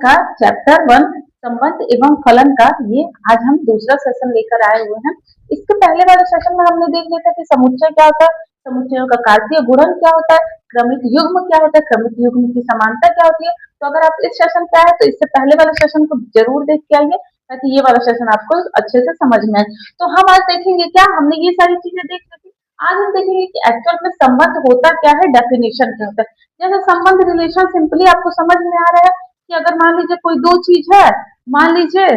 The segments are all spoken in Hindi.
का चैप्टर 1 संबंध एवं फलन का ये आज हम दूसरा सेशन लेकर आए हुए हैं। इसके पहले वाले सेशन में हमने देख लिया था कि समुच्चय क्या होता है, समुच्चयों का कार्तीय गुणन क्या होता है, क्रमिक युग्म क्या होता है, क्रमिक युग्म की समानता क्या होती है। तो अगर आप इस सेशन पे आए तो इससे पहले वाले सेशन को जरूर देख के आइए ताकि ये वाला सेशन आपको अच्छे से समझ में आए। तो हम आज देखेंगे क्या, हमने ये सारी चीजें देख ली थी, आज हम देखेंगे कि एक्चुअल में संबंध होता क्या है, डेफिनेशन क्या होता है। जैसे संबंध रिलेशन सिंपली आपको समझ में आ रहा है कि अगर मान लीजिए कोई दो चीज है, मान लीजिए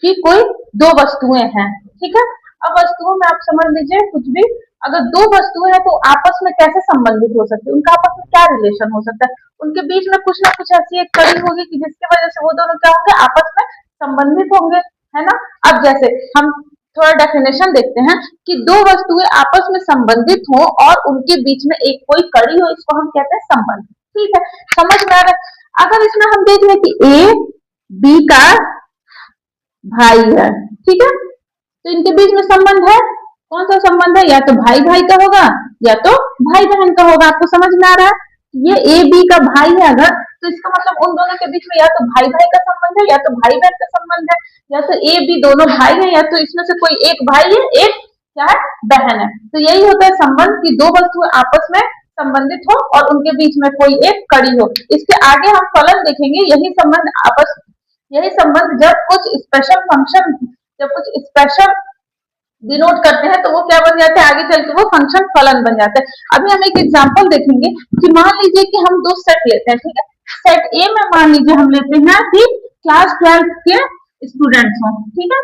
कि कोई दो वस्तुएं हैं, ठीक है। अब वस्तुओं में आप समझ लीजिए कुछ भी, अगर दो वस्तुएं हैं तो आपस में कैसे संबंधित हो सकते हैं, उनका आपस में क्या रिलेशन हो सकता है, उनके बीच में कुछ ना कुछ ऐसी एक कड़ी होगी कि जिसकी वजह से वो दोनों क्या होंगे, आपस में संबंधित होंगे, है ना। अब जैसे हम थोड़ा डेफिनेशन देखते हैं कि दो वस्तुएं आपस में संबंधित हो और उनके बीच में एक कोई कड़ी हो, इसको हम कहते हैं संबंध, ठीक है। समझ में आ रहा है। अगर इसमें हम देख लें कि ए बी का भाई है, ठीक है, तो इनके बीच में संबंध है, कौन सा संबंध है, या तो भाई भाई का होगा या तो भाई बहन का होगा। आपको समझ में आ रहा है, ये ए बी का भाई है अगर, तो इसका मतलब उन दोनों के बीच में या तो भाई भाई का संबंध है या तो भाई बहन का संबंध है, या तो ए बी दोनों भाई है या तो इसमें से कोई एक भाई है एक क्या है, बहन है। तो यही होता है संबंध कि दो वस्तुएं आपस में संबंधित हो और उनके बीच में कोई एक कड़ी हो। इसके आगे हम फलन देखेंगे, यही संबंध जब कुछ स्पेशल फंक्शन, जब कुछ स्पेशल डिनोट करते हैं तो वो क्या बन जाता है, आगे चल के वो फंक्शन फलन बन जाता है। अभी हम एक एग्जांपल देखेंगे कि मान लीजिए कि हम दो सेट लेते हैं, ठीक है। सेट ए में मान लीजिए हम लेते हैं कि क्लास 12 के स्टूडेंट्स हों, ठीक है।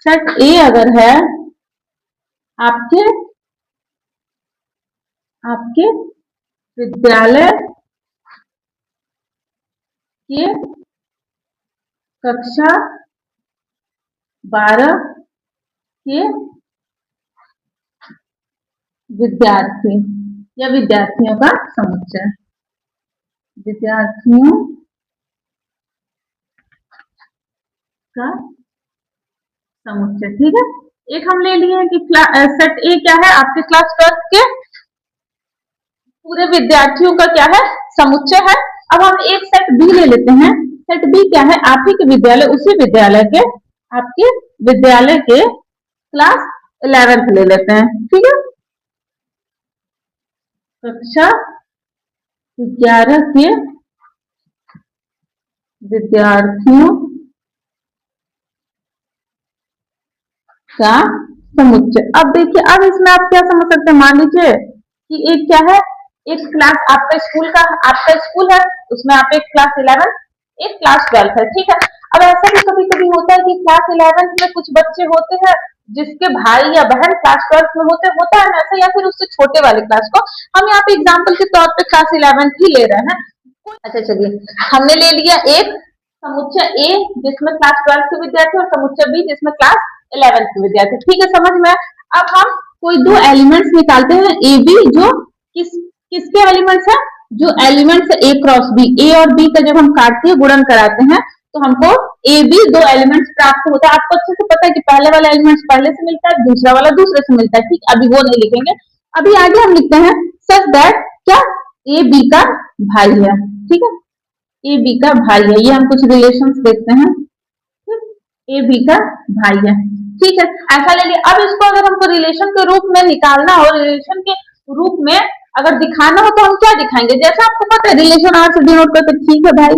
सेट ए अगर है आपके आपके विद्यालय के कक्षा 12 के विद्यार्थी या विद्यार्थियों का समुच्चय, विद्यार्थियों का समुच्चय, ठीक है। एक हम ले लिए कि सेट ए क्या है, आपके क्लास 12 के पूरे विद्यार्थियों का क्या है, समुच्चय है। अब हम एक सेट बी ले लेते हैं, सेट बी क्या है, आप ही के विद्यालय, उसी विद्यालय के, आपके विद्यालय के क्लास 11 ले लेते हैं, ठीक है, कक्षा 11 के विद्यार्थियों का समुच्चय। अब देखिए, अब इसमें आप क्या समझ सकते हैं, मान लीजिए कि एक क्या है, एक क्लास आपका स्कूल है, उसमें आप एक क्लास 11 एक क्लास 12 है, ठीक है। अब ऐसा भी कभी कभी होता है कि क्लास 11 में कुछ बच्चे होते हैं जिसके भाई या बहन क्लास 12 में होता है ऐसा, या फिर उससे छोटे वाले क्लास को हम यहाँ पे एग्जाम्पल के तौर पे क्लास 11 ही ले रहे हैं। अच्छा चलिए, हमने ले लिया एक समुच्चय ए जिसमें क्लास 12 के विद्यार्थी और समुच्चय बी जिसमें क्लास 11 के विद्यार्थी, ठीक है, समझ में। अब हम कोई दो एलिमेंट्स निकालते हैं ए बी, जो किसके एलिमेंट्स है, जो एलिमेंट्स ए क्रॉस बी, ए और बी का जब हम कार्तीय गुणन कराते हैं तो हमको ए बी दो एलिमेंट्स प्राप्त होता है। आपको अच्छे से पता है कि पहले वाला एलिमेंट्स पहले से मिलता है, दूसरा वाला दूसरे से मिलता है, ठीक। अभी वो नहीं लिखेंगे, अभी आगे हम लिखते हैं सच दैट क्या ए बी का भाई है, ठीक है, ए बी का भाई है। ये हम कुछ रिलेशंस देखते हैं, ए बी का भाई है, ठीक है, ऐसा ले लिया। अब इसको अगर हमको रिलेशन के रूप में निकालना हो, रिलेशन के रूप में अगर दिखाना हो तो हम क्या दिखाएंगे, जैसा आपको पता है रिलेशन आर से डिनोट करते, ठीक है भाई।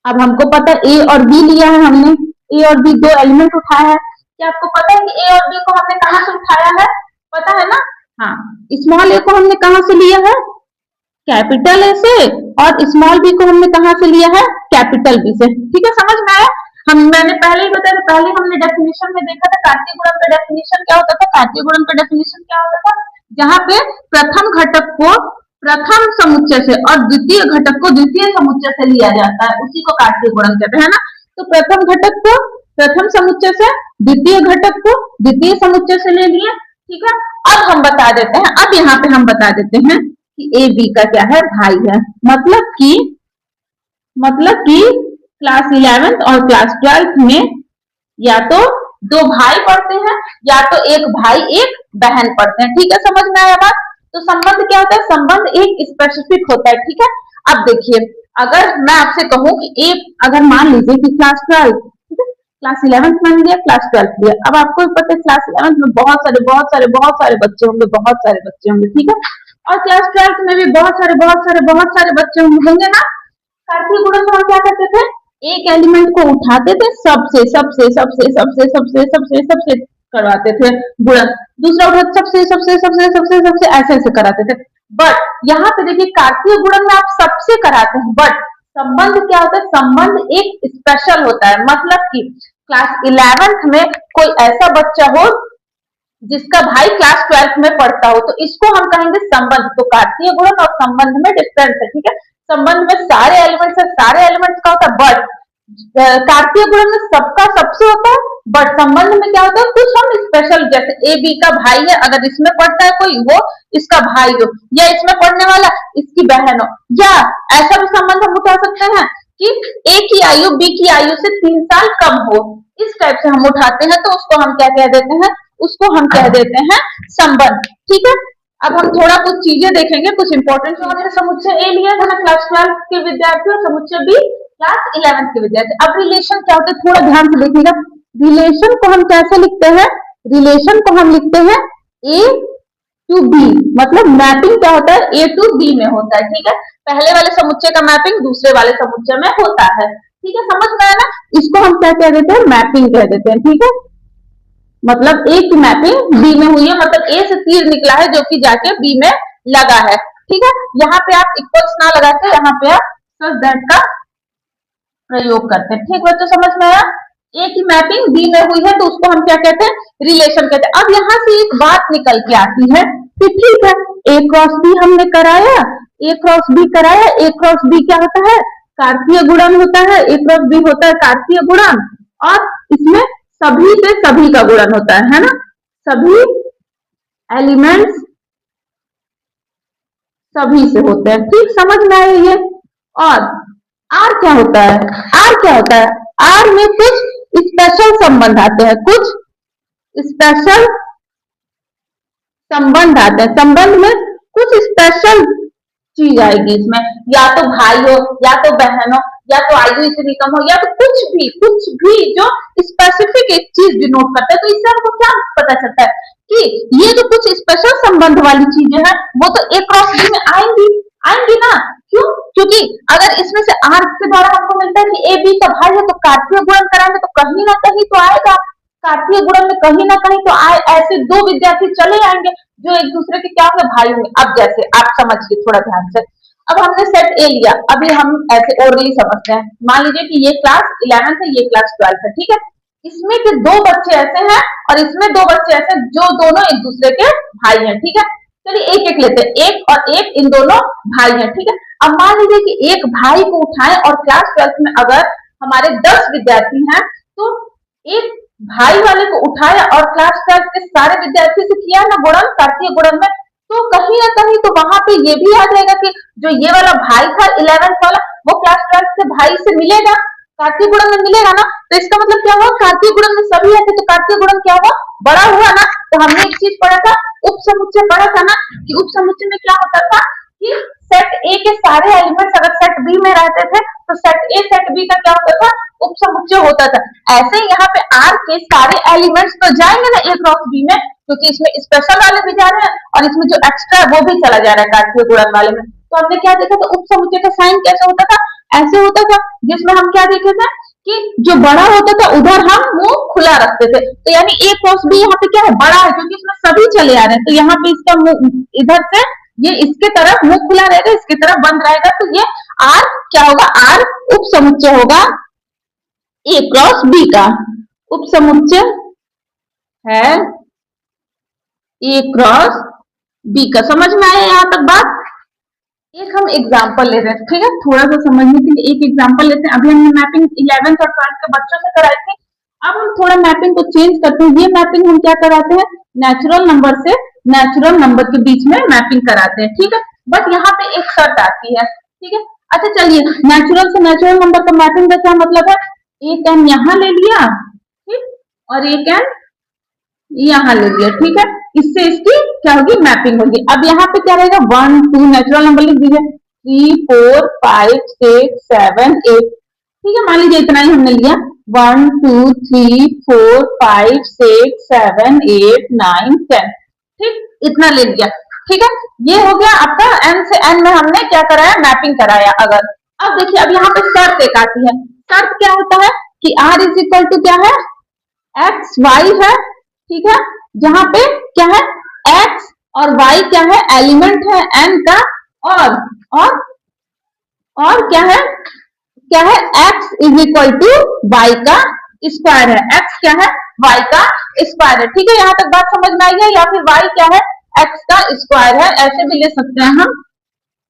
अब हमको पता है ए और बी लिया है हमने, ए और बी दो एलिमेंट उठाया है, क्या आपको पता है कि ए और बी को हमने कहां से उठाया है, पता है ना। हाँ, स्मॉल ए को हमने कहां से लिया है, कैपिटल ए से, और स्मॉल बी को हमने कहां से लिया है, कैपिटल बी से, ठीक है, समझ में आया। मैंने पहले ही बताया था, पहले हमने डेफिनेशन में देखा था कार्तीय गुणन का डेफिनेशन क्या होता था, कार्तीय गुणन का डेफिनेशन क्या होता था, जहां पे प्रथम घटक को प्रथम समुच्चय से और द्वितीय घटक को द्वितीय समुच्चय से लिया जाता है, उसी को कार्तीय गुणन कहते हैं ना। तो प्रथम घटक को प्रथम समुच्चय से, द्वितीय घटक को द्वितीय समुच्चय से ले लिए, ठीक है। अब हम बता देते हैं, अब यहाँ पे हम बता देते हैं कि ए बी का क्या है, भाई है, मतलब कि क्लास 11 और क्लास 12 में या तो दो भाई पढ़ते हैं, या तो एक भाई एक बहन पढ़ते हैं। ठीक है, समझ में आया बात? तो संबंध क्या होता है? संबंध एक स्पेसिफिक होता है। ठीक है, अब देखिए, अगर मैं आपसे कहूं कि एक, अगर मान लीजिए कि क्लास 12, ठीक है, क्लास 11th मान लिया, क्लास 12 लिया। अब आपको भी पता है क्लास 11th में बहुत सारे बच्चे होंगे, बहुत सारे बच्चे होंगे। ठीक है, और क्लास 12th में भी बहुत सारे बच्चे होंगे ना। कार्तीय गुणन में हम क्या करते थे? एक एलिमेंट को उठाते थे, सबसे करवाते थे गुणन, दूसरा उठाते सबसे ऐसे ऐसे कराते थे। बट यहाँ पे देखिए, कार्तीय गुणन में आप सबसे कराते हैं, बट संबंध क्या होता है? संबंध एक स्पेशल होता है। मतलब कि क्लास 11th में कोई ऐसा बच्चा हो जिसका भाई क्लास 12th में पढ़ता हो, तो इसको हम कहेंगे संबंध। तो कार्तीय गुणन और संबंध में डिफरेंस है। ठीक है, संबंध में सारे एलिमेंट्स है, सारे एलिमेंट्स का होता है, बट कार्तीय गुणन में सबका सबसे होता है, बट संबंध में क्या होता है? कुछ हम स्पेशल, जैसे ए बी का भाई है, अगर इसमें पढ़ता है कोई, वो इसका भाई हो, या इसमें पढ़ने वाला इसकी बहन हो, या ऐसा भी संबंध हम उठा सकते हैं कि ए की आयु बी की आयु से 3 साल कम हो। इस टाइप से हम उठाते हैं, तो उसको हम क्या कह देते हैं? उसको हम कह देते हैं संबंध। ठीक है, अब हम थोड़ा कुछ चीजें देखेंगे, कुछ इंपॉर्टेंट। हमने समुच्चय ए लिया था ना क्लास 12 के विद्यार्थी, और समुच्चय बी क्लास 11th के विद्यार्थी। अब रिलेशन क्या होता है, थोड़ा ध्यान से देखिएगा। रिलेशन को हम कैसे लिखते हैं? रिलेशन को हम लिखते हैं ए टू बी, मतलब मैपिंग क्या होता है? ए टू बी में होता है। ठीक है, पहले वाले समुच्चय का मैपिंग दूसरे वाले समुच्चय में होता है। ठीक है, समझ में आया ना? इसको हम क्या कह देते हैं? मैपिंग कह देते हैं। ठीक है, मतलब ए की मैपिंग बी में हुई है, मतलब ए से तीर निकला है जो कि जाके बी में लगा है। ठीक है, यहाँ पे आप इक्वल्स ना लगा के यहाँ पे आप सच दैट का प्रयोग करते हैं। ठीक बच्चों, समझ में आया? ए की मैपिंग बी में हुई है, तो उसको हम क्या कहते हैं? रिलेशन कहते हैं। अब यहाँ से एक बात निकल के आती है कि ठीक है, ए क्रॉस बी हमने कराया, ए क्रॉस बी कराया, ए क्रॉस बी क्या होता है? कार्तीय गुणन होता है। ए क्रॉस बी होता है कार्तीय गुणन, और इसमें सभी से सभी का गुणन होता है ना? सभी एलिमेंट्स सभी से होते हैं। ठीक, समझ में आया ये? और आर क्या होता है? आर क्या होता है? आर में कुछ स्पेशल संबंध आते हैं, कुछ स्पेशल संबंध आते हैं। संबंध में कुछ स्पेशल चीज आएगी इसमें, या तो भाई हो, या तो बहन हो, या तो आयु इतनी कम हो, या तो कुछ भी जो स्पेसिफिक एक चीज डिनोट करता है। तो इससे हमको क्या पता चलता है कि ये जो कुछ स्पेशल संबंध वाली चीजें हैं, वो तो ए क्रॉस बी में आएंगी, आएंगी ना? क्यों? क्योंकि अगर इसमें से आर के द्वारा हमको मिलता है कि ए बी का भाई है, तो कार्तीय गुणन कराएंगे तो कहीं ना कहीं तो आएगा। कार्तीय गुणन में कहीं ना कहीं तो आए, ऐसे दो विद्यार्थी चले आएंगे जो एक दूसरे के क्या होंगे? भाई होंगे। अब जैसे आप समझिए थोड़ा ध्यान से, अब हमने सेट ए लिया, अभी हम ऐसे ओरली समझते हैं। मान लीजिए कि ये क्लास 11th है, ये क्लास 12th है। ठीक है, इसमें के दो बच्चे ऐसे हैं और इसमें दो बच्चे ऐसे हैं जो दोनों एक दूसरे के भाई हैं। ठीक है, चलिए एक एक लेते हैं, एक और एक इन दोनों भाई हैं। ठीक है, अब मान लीजिए कि एक भाई को उठाएं और क्लास 12th में अगर हमारे 10 विद्यार्थी हैं, तो एक भाई वाले को उठाया और क्लास 12th के सारे विद्यार्थी से किया ना गुणन, कार्तीय गुणन में, तो कहीं ना कहीं तो वहां पे ये भी आ जाएगा कि जो ये वाला भाई था 11th वाला, वो क्लास 12th के भाई से मिलेगा, कार्तीय गुणन में मिलेगा ना। तो इसका मतलब क्या हुआ? कार्तीय गुणन में सभी आते, तो कार्तीय गुणन क्या हुआ? बड़ा हुआ ना। तो हमने एक चीज पढ़ा था, उप समुच्चय पढ़ा था ना, कि उप समुच्चय में क्या होता था कि सेट ए के सारे एलिमेंट्स अगर सेट बी में रहते थे, तो सेट ए सेट बी का क्या होता था? उप समुच्चय होता था। ऐसे ही यहाँ पे आर के सारे एलिमेंट्स तो जाएंगे ना ए क्रॉस बी में, क्योंकि इसमें स्पेशल वाले भी जा रहे हैं और इसमें जो एक्स्ट्रा वो भी चला जा रहा है कार्तीय गुणन वाले में। तो हमने क्या देखा था? उप समुच्चय का साइन कैसे होता था? ऐसे होता था, जिसमें हम क्या देखे थे कि जो बड़ा होता था उधर हम मुंह खुला रखते थे। तो यानी ए क्रॉस बी यहाँ पे क्या है? बड़ा है, क्योंकि इसमें सभी चले आ रहे हैं। तो यहाँ पे इसका मुंह इधर से, ये इसके तरफ मुंह खुला रहेगा, इसके तरफ बंद रहेगा। तो ये आर क्या होगा? आर उप समुच्चय होगा ए क्रॉस बी का। उप समुच्चय है ए क्रॉस बी का। समझ में आया यहाँ तक बात? एक हम एग्जाम्पल ले रहे हैं, ठीक है, थोड़ा सा समझने के लिए एक एग्जाम्पल लेते हैं। अभी हमने मैपिंग 11th और 12th के बच्चों से कराई थी। अब हम थोड़ा मैपिंग को चेंज करते हैं। ये मैपिंग हम क्या कराते हैं? नेचुरल नंबर से नेचुरल नंबर के बीच में मैपिंग कराते हैं। ठीक है, बट यहाँ पे एक शर्त आती है। ठीक है, अच्छा चलिए, नेचुरल से नेचुरल नंबर का मैपिंग का क्या मतलब है? एक एम यहाँ ले लिया, ठीक, और एक एन यहाँ ले लिया, ठीक है। इससे इसकी क्या होगी, मैपिंग होगी। अब यहाँ पे क्या रहेगा, 1 2 नेचुरल नंबर लिख दीजिए, 3 4 5 6 7 8, ठीक है। मान लीजिए इतना ही हमने लिया, 1 2 3 4 5 6 7 8 9 10, ठीक, इतना ले लिया, ठीक है। ये हो गया आपका एन से एन में हमने क्या कराया, मैपिंग कराया। अगर अब देखिए, अब यहाँ पे शर्त एक आती है। शर्त क्या होता है कि आर इज इक्वल टू क्या है, एक्स वाई है, ठीक है। जहां पे क्या है, एक्स और वाई क्या है, एलिमेंट है एन का, और और और क्या है, x is equal to y का स्क्वायर है। एक्स क्या है, वाई का स्क्वायर है, ठीक है। यहाँ तक बात समझ में आई है, या फिर वाई क्या है, एक्स का स्क्वायर है, ऐसे भी ले सकते हैं हम।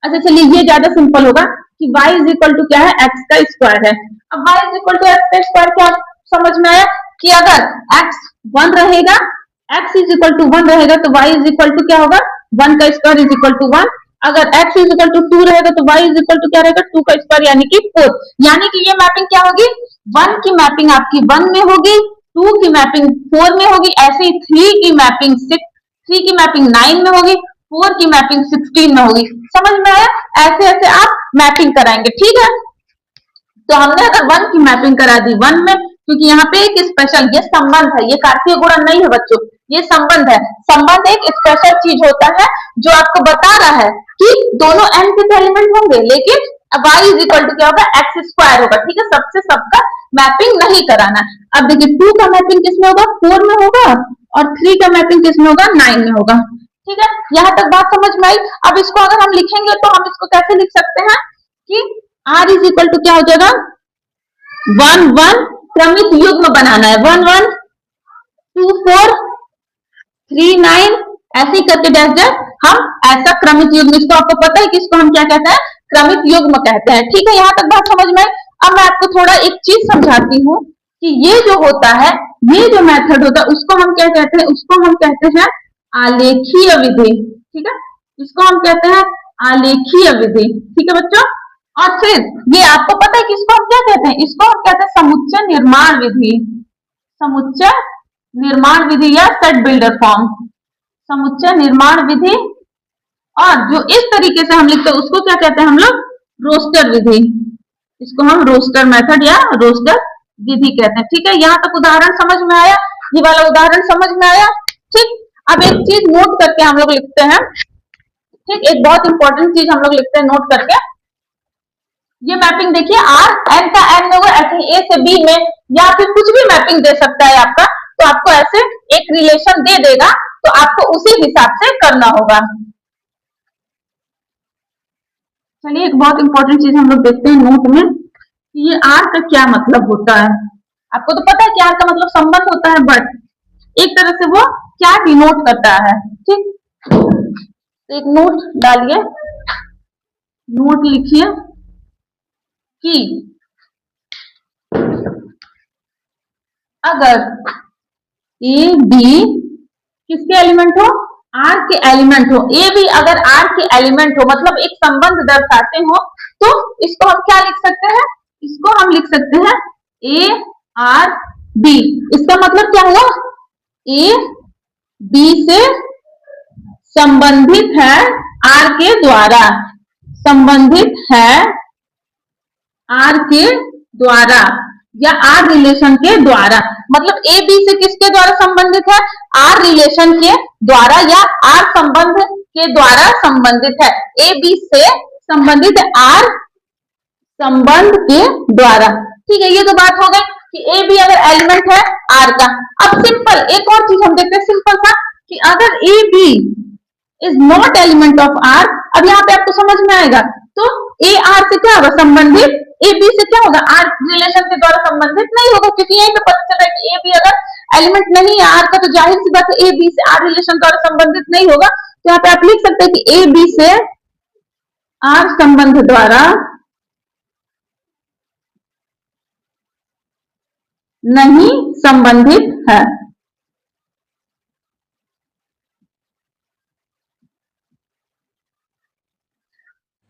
अच्छा चलिए, ये ज्यादा सिंपल होगा कि y इज इक्वल टू क्या है, x का स्क्वायर है। अब y is equal to x का स्क्वायर क्या समझ में आया, कि अगर x 1 रहेगा, x इज इक्वल टू 1 रहेगा, तो y इज इक्वल टू क्या होगा, 1 का स्क्वायर इज इक्वल टू 1। अगर x इज इक्वल टू 2 रहेगा, तो y इज इक्वल टू क्या रहेगा, 2 का स्क्वायर यानी कि 4। यानी कि ये मैपिंग क्या होगी, 1 की मैपिंग आपकी 1 में होगी, 2 की मैपिंग 4 में होगी, ऐसे ही 3 की मैपिंग 6, 3 की मैपिंग 9 में होगी, 4 की मैपिंग 16 में होगी। समझ में आया, ऐसे ऐसे आप मैपिंग कराएंगे, ठीक है। तो हमने अगर 1 की मैपिंग करा दी 1 में, क्योंकि यहाँ पे एक स्पेशल ये संबंध है, ये कार्तीय गुणन नहीं है बच्चों, ये संबंध है। संबंध एक स्पेशल चीज होता है जो आपको बता रहा है कि दोनों एन के एलिमेंट होंगे, लेकिन y इज इक्वल टू क्या होगा, एक्स स्क्वायर होगा, ठीक है। सबसे सबका मैपिंग नहीं कराना। अब देखिए 2 का मैपिंग किसमें होगा, 4 में होगा, और 3 का मैपिंग किसमें होगा, 9 में होगा, ठीक है। यहाँ तक बात समझ में आई। अब इसको अगर हम लिखेंगे तो हम इसको कैसे लिख सकते हैं कि r इज इक्वल टू क्या हो जाएगा, 1 1, क्रमिक युग्म बनाना है, 1 1 2 4 3 9, ऐसे ही करके डैश डैश हम ऐसा क्रमिक युग्म, इसको आपको पता है कि इसको हम क्या कहते हैं, क्रमिक युग्म कहते हैं, ठीक है। यहाँ तक बात समझ में। अब मैं आपको थोड़ा एक चीज समझाती हूँ कि ये जो होता है, ये जो मेथड होता है, उसको हम क्या कहते हैं, उसको हम कहते हैं आलेखीय विधि, ठीक है। इसको हम कहते हैं आलेखीय विधि, ठीक है बच्चों। और फिर ये आपको पता है कि इसको हम क्या कहते हैं, इसको हम कहते हैं समुच्चय निर्माण विधि, समुच्चय निर्माण विधि या सेट बिल्डर फॉर्म, समुच्चय निर्माण विधि। और जो इस तरीके से हम लिखते हैं उसको क्या कहते हैं हम लोग, रोस्टर विधि, इसको हम रोस्टर मेथड या रोस्टर विधि कहते हैं, ठीक है। यहाँ तक उदाहरण समझ में आया, ये वाला उदाहरण समझ में आया, ठीक। अब एक चीज नोट करके हम लोग लिखते हैं, ठीक, एक बहुत इंपॉर्टेंट चीज हम लोग लिखते हैं नोट करके। ये मैपिंग देखिए, आर एन का एन में होगा, ऐसे ही ए से बी में, या फिर कुछ भी मैपिंग दे सकता है आपका, तो आपको ऐसे एक रिलेशन दे देगा, तो आपको उसी हिसाब से करना होगा। चलिए एक बहुत इंपॉर्टेंट चीज हम लोग देखते हैं नोट में, कि ये आर का क्या मतलब होता है। आपको तो पता है कि आर का मतलब संबंध होता है, बट एक तरह से वो क्या डिनोट करता है, ठीक। तो एक नोट डालिए, नोट लिखिए कि अगर ए बी किसके एलिमेंट हो, आर के एलिमेंट हो, ए बी अगर आर के एलिमेंट हो, मतलब एक संबंध दर्शाते हो, तो इसको हम क्या लिख सकते हैं, इसको हम लिख सकते हैं ए आर बी। इसका मतलब क्या हुआ, ए बी से संबंधित है आर के द्वारा, संबंधित है आर के द्वारा, या आर रिलेशन के द्वारा। मतलब ए बी से किसके द्वारा संबंधित है, आर रिलेशन के द्वारा, या आर संबंध के द्वारा संबंधित है। ए बी से संबंधित है आर संबंध के द्वारा, ठीक है। ये तो बात हो गई कि ए बी अगर एलिमेंट है आर का। अब सिंपल एक और चीज हम देखते हैं, सिंपल सा, कि अगर A B is not element of R, अब यहाँ पे आपको समझ में आएगा, तो ए आर से क्या होगा संबंधित, ए बी से क्या होगा, आर रिलेशन के द्वारा संबंधित नहीं होगा, क्योंकि यहीं पे पता चल रहा है कि ए बी अगर एलिमेंट नहीं है आर का, तो जाहिर सी बात है ए बी से आर रिलेशन द्वारा संबंधित नहीं होगा। तो यहाँ पे आप लिख सकते हैं कि ए बी से आर संबंध द्वारा नहीं संबंधित है।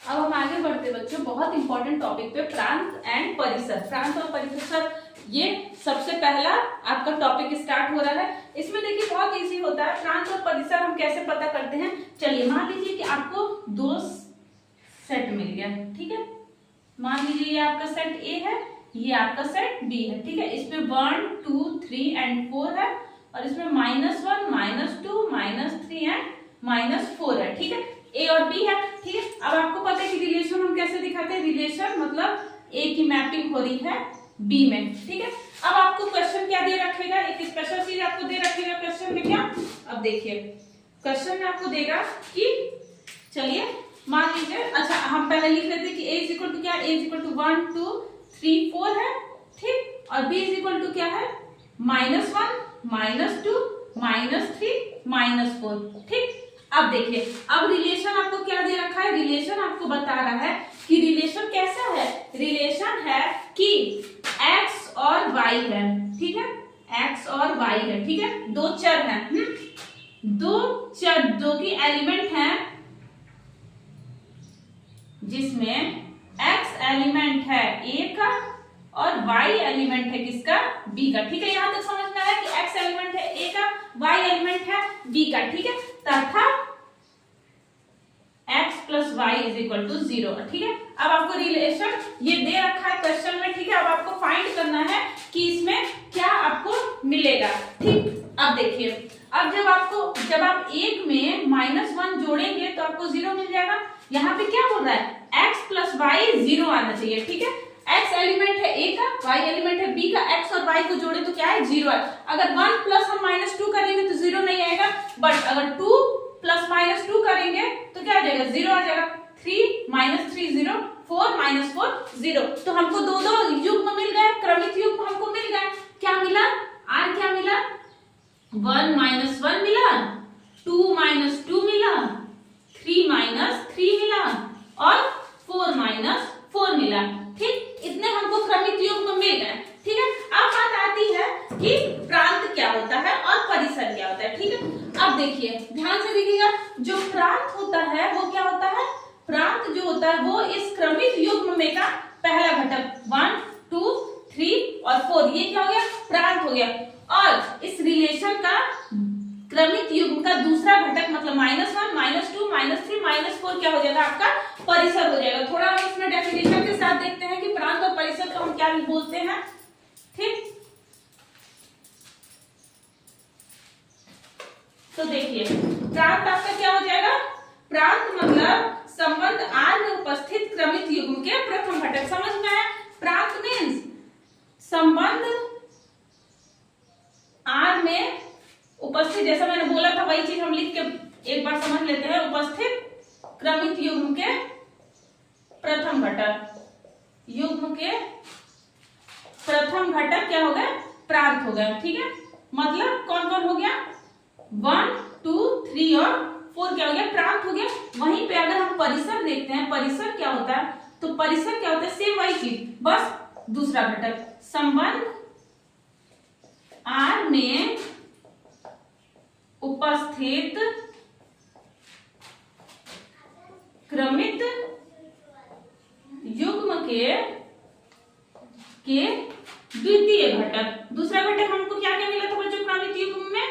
अब हम आगे बढ़ते बच्चों बहुत इंपॉर्टेंट टॉपिक पे, प्रांत एंड परिसर। प्रांत और परिसर ये सबसे पहला आपका टॉपिक स्टार्ट हो रहा है। इसमें देखिए बहुत इजी होता है, प्रांत और परिसर हम कैसे पता करते हैं। चलिए मान लीजिए कि आपको दो सेट मिल गया, ठीक है। मान लीजिए ये आपका सेट ए है, ये आपका सेट बी है, ठीक है। इसमें 1 2 3 एंड 4 है और इसमें -1 -2 -3 एंड -4 है, ठीक है। ए और बी है, ठीक है। अब आपको पता है कि रिलेशन हम कैसे दिखाते हैं, रिलेशन मतलब ए की मैपिंग हो रही है बी में, ठीक है। अब आपको क्वेश्चन क्या दे रखेगा, एक स्पेशल चीज आपको दे रखेगा क्वेश्चन में। क्या, अब देखिए क्वेश्चन में आपको देगा कि चलिए मान लीजिए, अच्छा हम पहले लिख लेते हैं कि a इज इक्वल टू क्या, a इज इक्वल टू 1 2 3 4 है, ठीक। और b इज इक्वल टू क्या है, -1 -2 -3 -4, ठीक। अब देखिए, अब रिलेशन आपको क्या दे रखा है, रिलेशन आपको बता रहा है कि रिलेशन कैसा है, रिलेशन है कि x और y है, ठीक है। x और y है, ठीक है, दो चर हैं, दो चर, दो की एलिमेंट हैं जिसमें x एलिमेंट है a का और y एलिमेंट है किसका, b का, ठीक है। यहां तक समझ में आया कि x एलिमेंट है a का, y एलिमेंट है b का, ठीक है। तथा x plus y is equal to 0, ठीक है। अब आपको रिलेशन ये दे रखा है क्वेश्चन में, ठीक है। अब आपको फाइंड करना है कि इसमें क्या आपको मिलेगा, ठीक। अब देखिए, अब जब आप एक में -1 जोड़ेंगे तो आपको 0 मिल जाएगा। यहाँ पे क्या बोल रहा है, x प्लस वाई 0 आना चाहिए, ठीक है। x एलिमेंट है a का, y एलिमेंट है b का, x और y को जोड़े तो क्या है, 0 है। अगर 1 प्लस हम -2 करेंगे तो 0 नहीं आएगा, बट अगर 2 प्लस -2 करेंगे तो क्या आ जाएगा, 0 आ जाएगा। 3 -3 0, 4 -4 0। तो हमको दो दो युग्म मिल गए, क्रमित युग्म हमको मिल गए। क्या मिला, आर क्या मिला, 1 -1 मिला, 2 -2 मिला, 3 -3 मिला और 4 -4 मिला, ठीक। इतने हमको क्रमित युग्म मिल गए, ठीक है। अब बात आती है कि प्रांत क्या होता है और परिसर क्या होता है, ठीक है। अब देखिए ध्यान से देखिएगा, जो प्रांत होता है वो क्या होता है, प्रांत जो होता है वो इस क्रमित युग्म में का पहला घटक 1 2 3 और 4, ये क्या हो गया, प्रांत हो गया। और इस रिलेशन का क्रमित युग्म का दूसरा घटक मतलब -1 -2 -3 -4 क्या हो जाएगा, आपका परिसर हो जाएगा। थोड़ा हम इसमें डेफिनेशन के साथ देखते हैं कि प्रांत और परिसर को हम क्या बोलते हैं, ठीक। तो देखिए प्रांत आपका क्या हो जाएगा, प्रांत मतलब संबंध R में उपस्थित क्रमित युग्म के प्रथम घटक, समझ में आया। प्रांत मीन्स संबंध R में उपस्थित, जैसा मैंने बोला था वही चीज हम लिख के एक बार समझ लेते हैं, उपस्थित क्रमित युग्म के प्रथम घटक, युग्म के प्रथम घटक क्या हो गए, प्रांत हो गए, ठीक है। मतलब कौन कौन हो गया, 1 2 3 और 4 क्या हो गया, प्रांत हो गया। वहीं पे अगर हम परिसर देखते हैं, परिसर क्या होता है, तो परिसर क्या होता है, सेम वही चीज, बस दूसरा घटक, संबंध R में उपस्थित क्रमित युग्म के द्वितीय घटक। दूसरा घटक हमको क्या क्या मिला था बच्चों क्रमित युग्म में,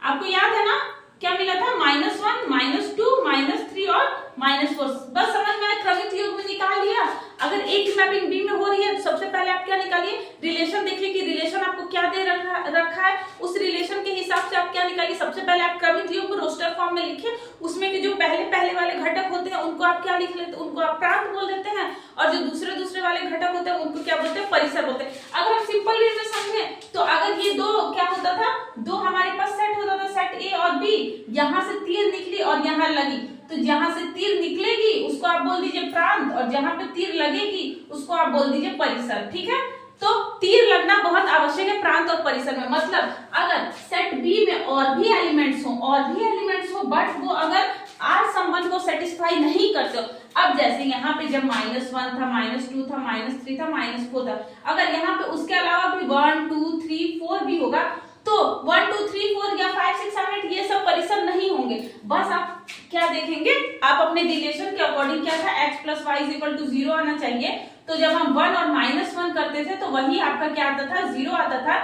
आपको याद है ना, क्या मिला था, -1 -2 -3 और -4। बस समझ में क्रमित युग्म निकाल लिया। अगर ए की मैपिंग बी में हो रही है, सबसे पहले आप क्या निकालिए, रिलेशन देखिए कि रिलेशन आपको क्या दे रखा है, उस रिलेशन के हिसाब से आप क्या निकालिए। सबसे पहले आप क्रमित युग्म रोस्टर फॉर्म में लिखिए, उसमें के जो पहले वाले घटक होते हैं उनको आप क्या लिख लेते हैं, उनको आप प्रांत बोल देते हैं, और जो दूसरे वाले घटक होते हैं उनको क्या बोलते हैं, परिसर बोलते हैं। अगर हम सिंपल वे में समझे तो अगर ये दो क्या होता था, दो हमारे पास सेट होता था, सेट ए और बी, यहाँ से तीर निकली और यहाँ लगी, तो जहां से तीर निकलेगी उसको आप बोल दीजिए प्रांत, और जहां पे तीर लगेगी उसको आप बोल दीजिए परिसर, ठीक है। तो तीर लगना बहुत आवश्यक है प्रांत और परिसर में। मतलब अगर सेट बी में और भी एलिमेंट्स हो बट वो अगर आर संबंध को सेटिस्फाई नहीं करते हो, अब जैसे यहाँ पे जब -1 था, -2 था, -3 था, -4 था, अगर यहाँ पे उसके अलावा भी 1 2 3 4 भी होगा तो 1 2 3 4 या 5 6 7 8 ये सब परिसर नहीं होंगे। बस आप क्या देखेंगे, आप अपने रिलेशन के अकॉर्डिंग क्या था, x plus y is equal to 0 आना चाहिए। तो जब हम 1 और -1 करते थे तो वही आपका क्या आता था, 0 आता था।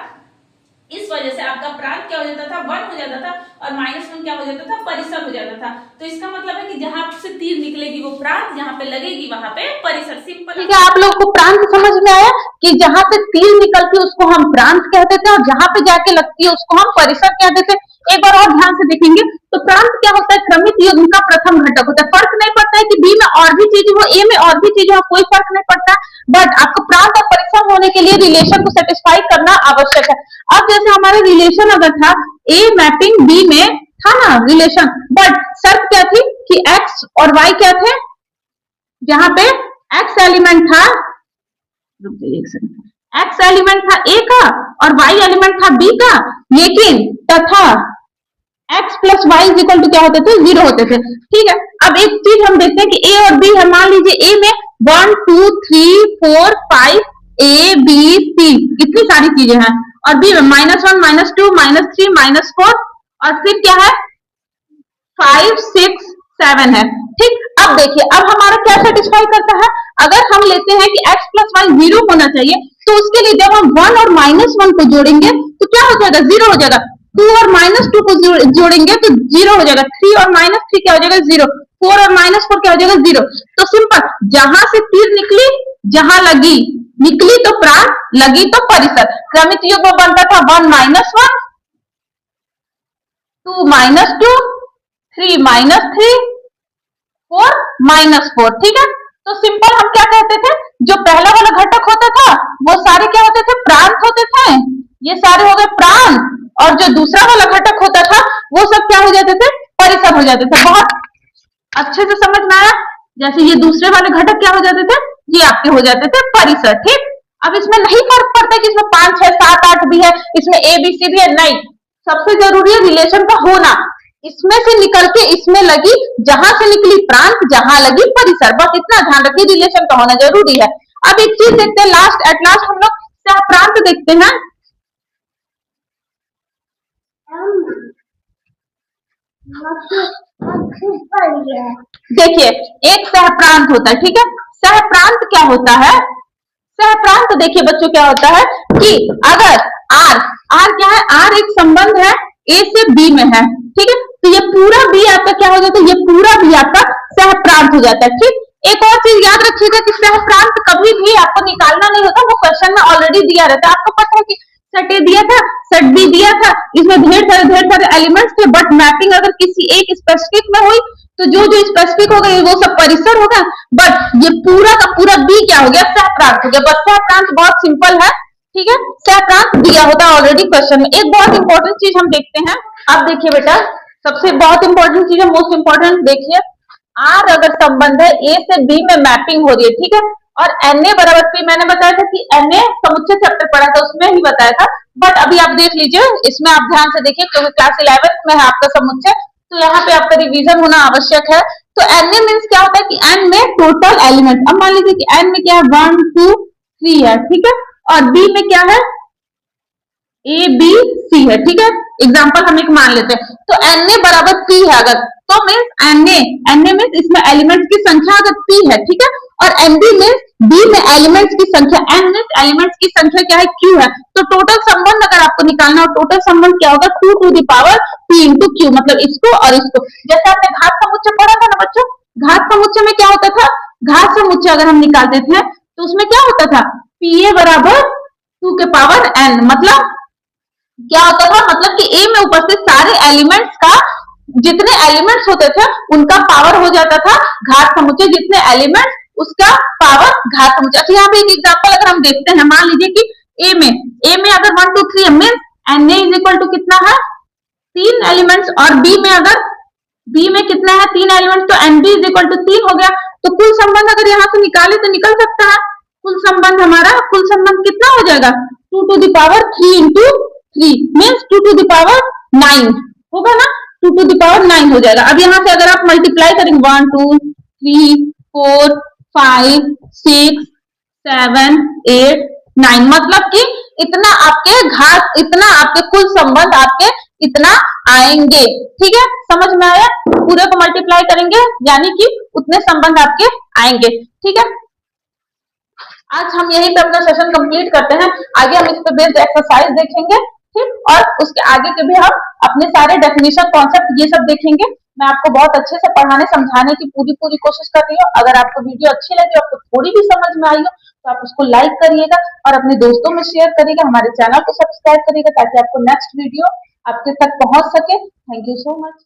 इस वजह से आपका प्रांत क्या हो जाता था, 1 हो जाता था, और -1 क्या हो जाता था, परिसर हो जाता था। तो इसका मतलब है कि जहां से तीर निकलेगी वो प्रांत, जहां पे लगेगी वहां पे परिसर। सिंपल। ठीक है, आप लोगों को प्रांत समझ में आया कि जहां से तीर निकलती है उसको हम प्रांत कहते थे और जहां पे जाके लगती है उसको हम परिसर कहते थे। एक बार और ध्यान से देखेंगे तो प्रांत क्या होता है, क्रमित युग्म का प्रथम घटक होता है। फर्क नहीं पड़ता है कि बी में और भी चीज हो, ए में और भी चीज हो, कोई फर्क नहीं पड़ता, बट आपको प्रांत और परिसर होने के लिए रिलेशन को सेटिस्फाई करना आवश्यक है। अब जैसे हमारा रिलेशन अगर था ए मैपिंग बी में था ना रिलेशन, बट शर्त क्या थी कि एक्स और वाई क्या थे, जहां पे एक्स एलिमेंट था, एक्स एलिमेंट था ए का और वाई एलिमेंट था बी का, लेकिन तथा x plus y is equal to क्या होते थे, 0 होते थे। ठीक है, अब एक चीज हम देखते हैं कि a और b है। मान लीजिए a में 1 2 3 4 5 a b c इतनी सारी चीजें हैं, और b में -1 -2 -3 -4 और फिर क्या है 5 6 7 है। ठीक, अब देखिए, अब हमारा क्या सेटिस्फाई करता है, अगर हम लेते हैं कि x प्लस वाई 0 होना चाहिए, तो उसके लिए जब हम 1 और -1 को जोड़ेंगे तो क्या हो जाएगा, 0 हो जाएगा। 2 और -2 को जोड़ेंगे तो 0 हो जाएगा। 3 और -3 क्या हो जाएगा, 0। 4 और -4 क्या हो जाएगा, 0। तो सिंपल, जहां से तीर निकली, जहां लगी, निकली तो प्रांत, लगी तो परिसर। क्रमित युग्म बनता था 1 -1 2 -2 3 -3 4 -4। ठीक है, तो सिंपल हम क्या कहते थे, जो पहला वाला घटक होता था वो सारे क्या होते थे, प्रांत होते थे। ये सारे हो गए प्रांत, और जो दूसरा वाला घटक होता था वो सब क्या हो जाते थे, परिसर हो जाते थे। बहुत अच्छे से समझ में आया। जैसे ये दूसरे वाले घटक क्या हो जाते थे, ये आपके हो जाते थे परिसर। ठीक, अब इसमें नहीं फर्क पड़ता कि इसमें 5 6 7 8 भी है, इसमें ए बी सी भी है, नहीं, सबसे जरूरी है रिलेशन का होना। इसमें से निकल के इसमें लगी, जहां से निकली प्रांत, जहां लगी परिसर, बस इतना ध्यान रखिए, रिलेशन का होना जरूरी है। अब एक चीज देखते हैं, एट लास्ट हम लोग सहप्रांत देखते हैं। देखिए, एक सहप्रांत होता है। ठीक है, सहप्रांत क्या होता है, सहप्रांत देखिए बच्चों क्या होता है कि अगर आर क्या है, आर एक संबंध है ए से बी में है। ठीक है, तो ये पूरा बी आपका क्या हो जाता है, ये पूरा बी आपका सहप्रांत हो जाता है। ठीक, एक और चीज याद रखिएगा कि सहप्रांत कभी भी आपको निकालना नहीं होता, वो क्वेश्चन में ऑलरेडी दिया रहता है। आपको पता है कि सेट ए दिया था, सेट बी दिया था, इसमें ढेर सारे एलिमेंट्स थे, बट मैपिंग अगर किसी एक स्पेसिफिक में हुई तो जो जो स्पेसिफिक हो गए वो सब परिसर होगा, बट ये पूरा का पूरा बी क्या हो गया, सहप्रांत हो गया। बस सहप्रांत बहुत सिंपल है। ठीक है, सहप्रांत दिया होता है ऑलरेडी क्वेश्चन में। एक बहुत इंपॉर्टेंट चीज हम देखते हैं, अब देखिए बेटा, सबसे बहुत इंपॉर्टेंट चीज है, मोस्ट इंपॉर्टेंट, देखिए आर अगर संबंध है ए से बी में मैपिंग हो रही है, ठीक है, और Na बराबर पी, मैंने बताया था कि Na समुच्चय चैप्टर पढ़ा था उसमें ही बताया था, बट अभी आप देख लीजिए, इसमें आप ध्यान से देखिए क्योंकि क्लास 11th में है आपका समुच्चय, तो यहाँ पे आपका रिवीजन होना आवश्यक है। तो Na मीन्स क्या होता है कि n में टोटल एलिमेंट, अब मान लीजिए कि n में क्या है 1 2 3 है, ठीक है, और b में क्या है ए बी सी है। ठीक है, एग्जाम्पल हम एक मान लेते हैं, तो Na बराबर p है अगर, तो मीन्स Na मीन्स इसमें एलिमेंट्स की संख्या अगर p है, ठीक है, और Nb मीन्स b में एलिमेंट्स की संख्या, n मीन्स एलिमेंट्स की संख्या क्या है, q है। तो टोटल संबंध अगर आपको निकालना हो, टोटल संबंध क्या होगा, 2 to the power p into q, मतलब इसको और इसको। जैसे आपने घात समुच्चय पढ़ा था ना बच्चों, घात समुच्चय में क्या होता था, घात समुच्चय अगर हम निकालते थे तो उसमें क्या होता था, pa बराबर 2 के पावर n, मतलब क्या होता था, मतलब कि ए में उपस्थित सारे एलिमेंट्स का, जितने एलिमेंट्स होते थे उनका पावर हो जाता था घात समुच्चय, जितने एलिमेंट्स उसका पावर घात समुच्चय। अच्छा, यहाँ पे एक एग्जांपल अगर हम देखते हैं, मान लीजिए कि ए में अगर 1 2 3 means Na is equal to कितना है, 3 एलिमेंट्स, और बी में अगर बी में कितना है 3 एलिमेंट्स, तो Nb इज इक्वल टू 3 हो गया। तो कुल संबंध अगर यहाँ से निकाले तो निकल सकता है, कुल संबंध हमारा, कुल संबंध कितना हो जाएगा, 2 to the power 3 into 3 means 2 to the power 9 होगा ना, 2 टू द पावर 9 हो जाएगा। अब यहाँ से अगर आप मल्टीप्लाई करेंगे 1 2 3 4 5 6 7 8 9, मतलब कि इतना आपके घात, इतना आपके कुल संबंध आपके इतना आएंगे। ठीक है, समझ में आया? पूरे को मल्टीप्लाई करेंगे यानी कि उतने संबंध आपके आएंगे। ठीक है, आज हम यहीं पे अपना सेशन कंप्लीट करते हैं। आगे हम इस पे बेस्ड एक्सरसाइज देखेंगे। ठीक, और उसके आगे के भी हम अपने सारे डेफिनेशन कॉन्सेप्ट ये सब देखेंगे। मैं आपको बहुत अच्छे से पढ़ाने समझाने की पूरी पूरी कोशिश कर रही हूँ। अगर आपको वीडियो अच्छी लगी, आपको थोड़ी भी समझ में आई हो, तो आप उसको लाइक करिएगा और अपने दोस्तों में शेयर करिएगा। हमारे चैनल को सब्सक्राइब करिएगा ताकि आपको नेक्स्ट वीडियो आपके तक पहुंच सके। Thank you so much.